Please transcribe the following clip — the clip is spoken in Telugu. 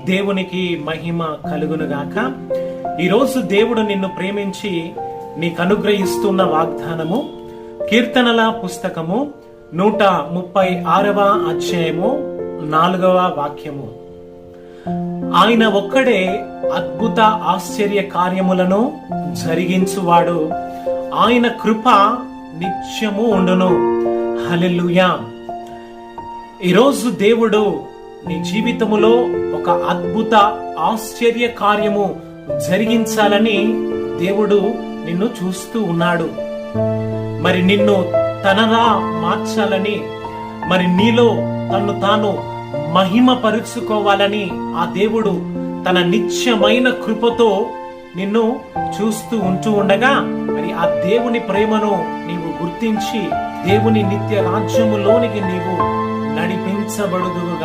దేవునికి మహిమ కలుగునుగాక. ఈరోజు దేవుడు నిన్ను ప్రేమించి నీకు అనుగ్రహిస్తున్న వాగ్దానము కీర్తనల పుస్తకము 136వ అధ్యాయము 4వ వాక్యము. ఆయన ఒక్కడే అద్భుత ఆశ్చర్య కార్యములను జరిగించువాడు, ఆయన కృప నిత్యము ఉండును. హల్లెలూయా. ఈరోజు దేవుడు నీ జీవితములో ఒక అద్భుత ఆశ్చర్య కార్యము జరిగించాలని దేవుడు నిన్ను చూస్తూ ఉన్నాడు. మరి నిన్ను తనలా మార్చాలని, మరి నీలో తన్ను తాను మహిమ పరుచుకోవాలని ఆ దేవుడు తన నిత్యమైన కృపతో నిన్ను చూస్తూ ఉంటూ ఉండగా, మరి ఆ దేవుని ప్రేమను నీవు గుర్తించి దేవుని నిత్య రాజ్యములోనికి నీవు నడిపించబడుదువుగా.